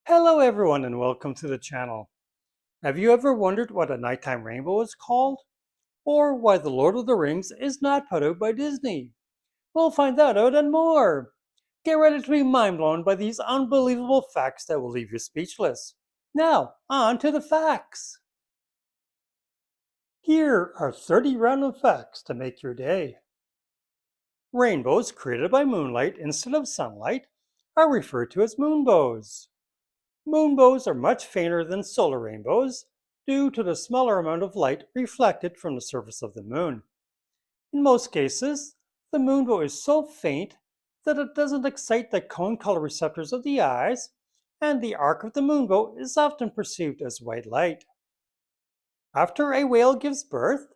Hello everyone and welcome to the channel. Have you ever wondered what a nighttime rainbow is called? Or why The Lord of the Rings is not put out by Disney? We'll find that out and more. Get ready to be mind blown by these unbelievable facts that will leave you speechless. Now, on to the facts. Here are 30 random facts to make your day. Rainbows created by moonlight instead of sunlight are referred to as moonbows. Moonbows are much fainter than solar rainbows due to the smaller amount of light reflected from the surface of the moon. In most cases, the moonbow is so faint that it doesn't excite the cone color receptors of the eyes, and the arc of the moonbow is often perceived as white light. After a whale gives birth,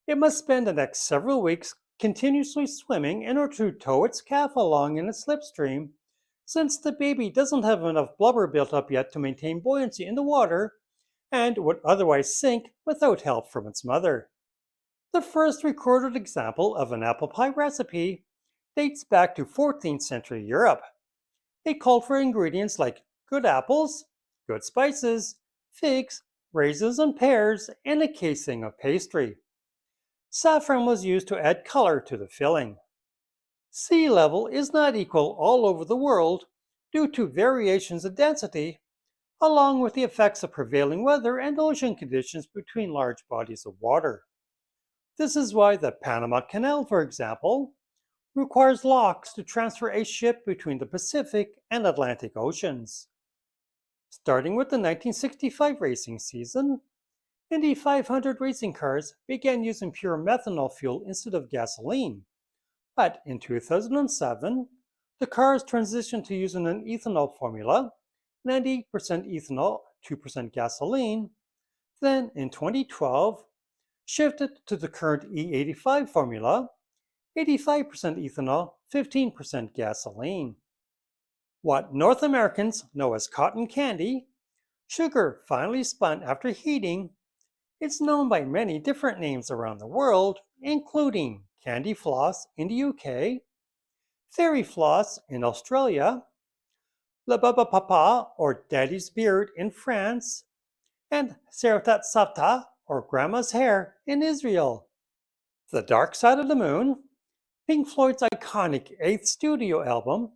it must spend the next several weeks continuously swimming in order to tow its calf along in its slipstream, since the baby doesn't have enough blubber built up yet to maintain buoyancy in the water and would otherwise sink without help from its mother. The first recorded example of an apple pie recipe dates back to 14th century Europe. It called for ingredients like good apples, good spices, figs, raisins, and pears, and a casing of pastry. Saffron was used to add color to the filling. Sea level is not equal all over the world due to variations in density, along with the effects of prevailing weather and ocean conditions between large bodies of water. This is why the Panama Canal, for example, requires locks to transfer a ship between the Pacific and Atlantic Oceans. Starting with the 1965 racing season, Indy 500 racing cars began using pure methanol fuel instead of gasoline. But in 2007, the cars transitioned to using an ethanol formula, 90% ethanol, 2% gasoline. Then in 2012, shifted to the current E85 formula, 85% ethanol, 15% gasoline. What North Americans know as cotton candy, sugar finally spun after heating. It's known by many different names around the world, including candy floss in the UK, fairy floss in Australia, la baba papa or daddy's beard in France, and seratat sapta or grandma's hair in Israel. The Dark Side of the Moon, Pink Floyd's iconic 8th studio album,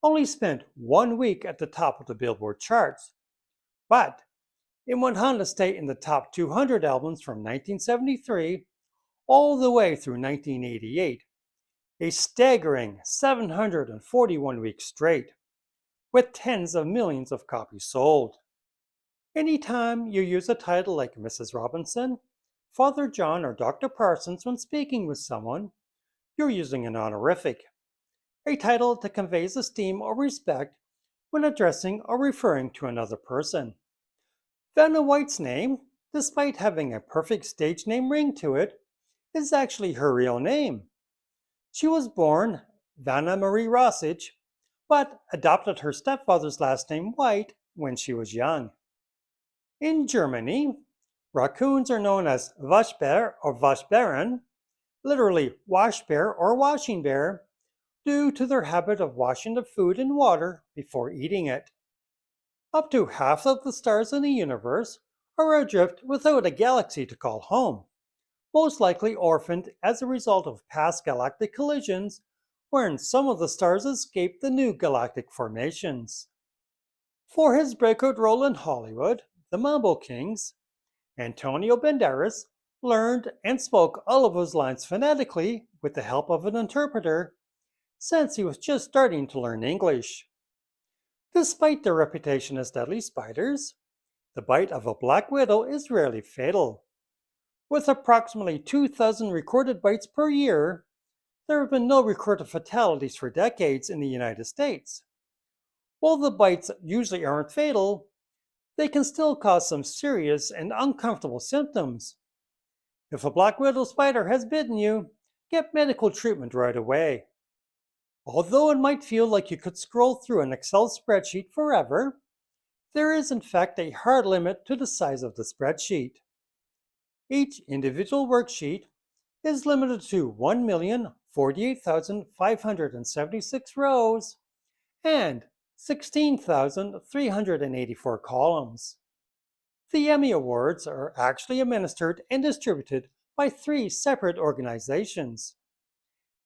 only spent 1 week at the top of the Billboard charts, but it went on to stay in the top 200 albums from 1973 all the way through 1988, a staggering 741 weeks straight, with tens of millions of copies sold. Anytime you use a title like Mrs. Robinson, Father John, or Dr. Parsons when speaking with someone, you're using an honorific, a title that conveys esteem or respect when addressing or referring to another person. Vanna White's name, despite having a perfect stage name ring to it, is actually her real name. She was born Vanna Marie Rossage, but adopted her stepfather's last name White when she was young. In Germany, raccoons are known as Waschbär or Waschbären, literally wash bear or washing bear, due to their habit of washing the food in water before eating it. Up to half of the stars in the universe are adrift without a galaxy to call home, most likely orphaned as a result of past galactic collisions wherein some of the stars escaped the new galactic formations. For his breakout role in Hollywood, The Mambo Kings, Antonio Banderas learned and spoke all of his lines phonetically with the help of an interpreter since he was just starting to learn English. Despite their reputation as deadly spiders, the bite of a black widow is rarely fatal. With approximately 2,000 recorded bites per year, there have been no recorded fatalities for decades in the United States. While the bites usually aren't fatal, they can still cause some serious and uncomfortable symptoms. If a black widow spider has bitten you, get medical treatment right away. Although it might feel like you could scroll through an Excel spreadsheet forever, there is in fact a hard limit to the size of the spreadsheet. Each individual worksheet is limited to 1,048,576 rows and 16,384 columns. The Emmy Awards are actually administered and distributed by three separate organizations: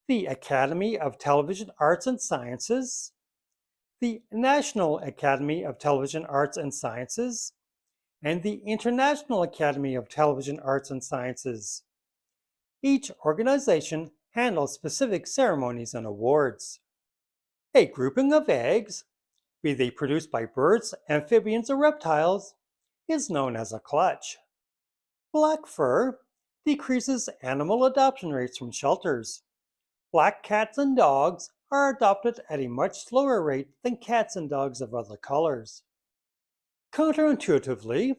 the Academy of Television Arts and Sciences, the National Academy of Television Arts and Sciences, and the International Academy of Television Arts and Sciences. Each organization handles specific ceremonies and awards. A grouping of eggs, be they produced by birds, amphibians, or reptiles, is known as a clutch. Black fur decreases animal adoption rates from shelters. Black cats and dogs are adopted at a much slower rate than cats and dogs of other colors. Counterintuitively,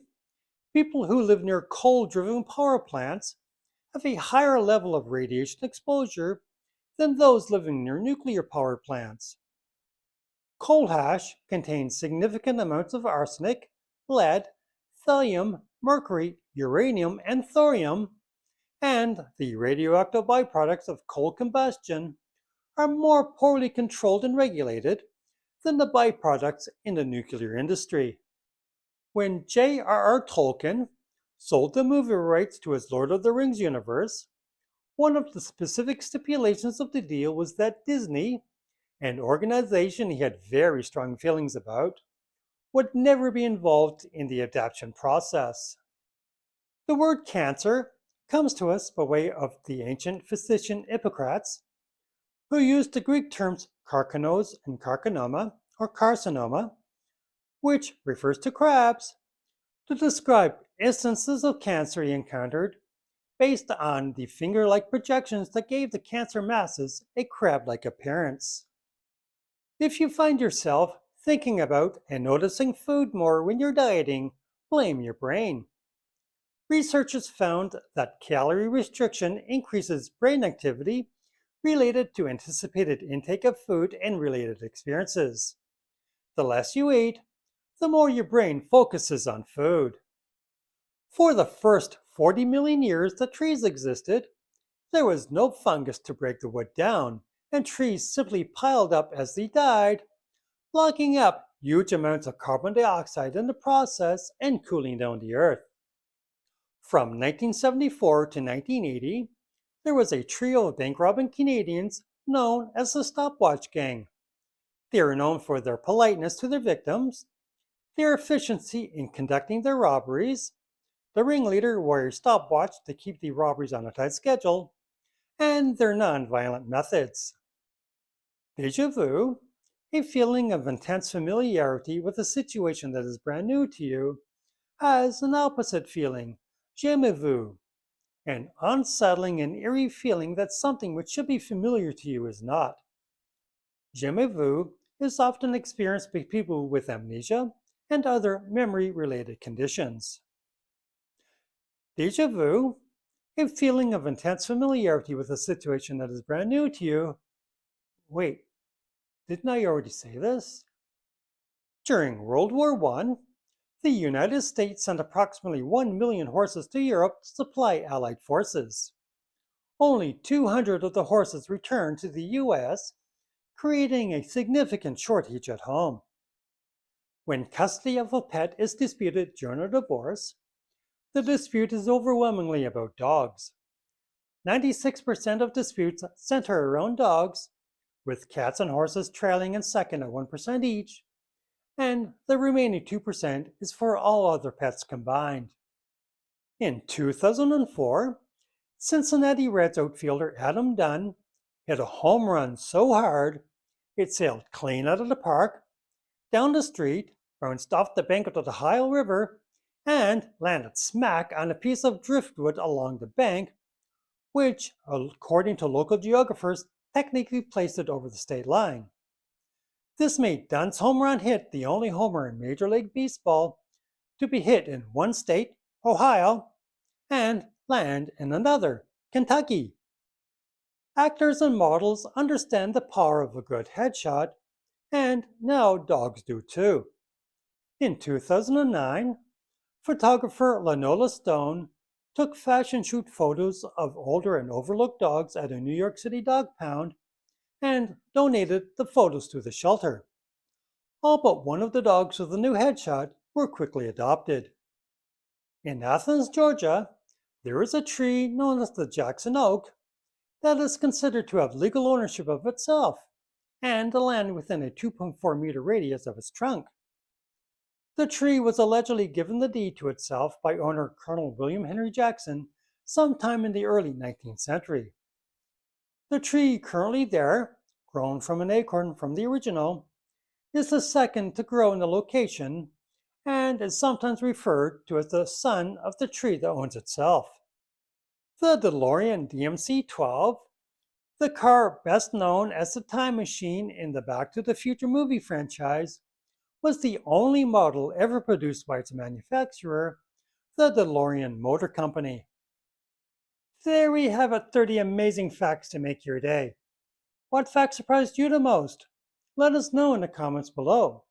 people who live near coal-driven power plants have a higher level of radiation exposure than those living near nuclear power plants. Coal ash contains significant amounts of arsenic, lead, thallium, mercury, uranium, and thorium, and the radioactive byproducts of coal combustion are more poorly controlled and regulated than the byproducts in the nuclear industry. When J.R.R. Tolkien sold the movie rights to his Lord of the Rings universe, one of the specific stipulations of the deal was that Disney, an organization he had very strong feelings about, would never be involved in the adaptation process. The word cancer comes to us by way of the ancient physician Hippocrates, who used the Greek terms karkinos and karcinoma, or carcinoma, which refers to crabs, to describe instances of cancer he encountered based on the finger-like projections that gave the cancer masses a crab-like appearance. If you find yourself thinking about and noticing food more when you're dieting, blame your brain. Researchers found that calorie restriction increases brain activity related to anticipated intake of food and related experiences. The less you eat, the more your brain focuses on food. For the first 40 million years that trees existed, there was no fungus to break the wood down, and trees simply piled up as they died, locking up huge amounts of carbon dioxide in the process and cooling down the earth. From 1974 to 1980, there was a trio of bank-robbing Canadians known as the Stopwatch Gang. They are known for their politeness to their victims, their efficiency in conducting their robberies, the ringleader wore a stopwatch to keep the robberies on a tight schedule, and their non-violent methods. Déjà vu, a feeling of intense familiarity with a situation that is brand new to you, has an opposite feeling, jamais vu, an unsettling and eerie feeling that something which should be familiar to you is not. Jamais vu is often experienced by people with amnesia and other memory-related conditions. Déjà vu, a feeling of intense familiarity with a situation that is brand new to you. Wait, didn't I already say this? During World War I, the United States sent approximately 1 million horses to Europe to supply Allied forces. Only 200 of the horses returned to the US, creating a significant shortage at home. When custody of a pet is disputed during a divorce, the dispute is overwhelmingly about dogs. 96% of disputes center around dogs, with cats and horses trailing in second at 1% each, and the remaining 2% is for all other pets combined. In 2004, Cincinnati Reds outfielder Adam Dunn hit a home run so hard it sailed clean out of the park, down the street, bounced off the bank of the Ohio River, and landed smack on a piece of driftwood along the bank, which, according to local geographers, technically placed it over the state line. This made Dunn's home run hit the only homer in Major League Baseball to be hit in one state, Ohio, and land in another, Kentucky. Actors and models understand the power of a good headshot, and now dogs do too. In 2009, photographer Lanola Stone took fashion shoot photos of older and overlooked dogs at a New York City dog pound and donated the photos to the shelter. All but one of the dogs with the new headshot were quickly adopted. In Athens, Georgia, there is a tree known as the Jackson Oak that is considered to have legal ownership of itself and the land within a 2.4-meter radius of its trunk. The tree was allegedly given the deed to itself by owner Colonel William Henry Jackson sometime in the early 19th century. The tree currently there, grown from an acorn from the original, is the second to grow in the location and is sometimes referred to as the son of the tree that owns itself. The DeLorean DMC-12, the car best known as the time machine in the Back to the Future movie franchise, was the only model ever produced by its manufacturer, the DeLorean Motor Company. There we have it, 30 amazing facts to make your day. What fact surprised you the most? Let us know in the comments below.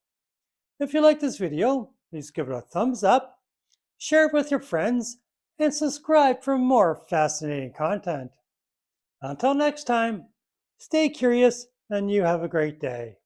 If you like this video, please give it a thumbs up, share it with your friends, and subscribe for more fascinating content. Until next time, stay curious and you have a great day.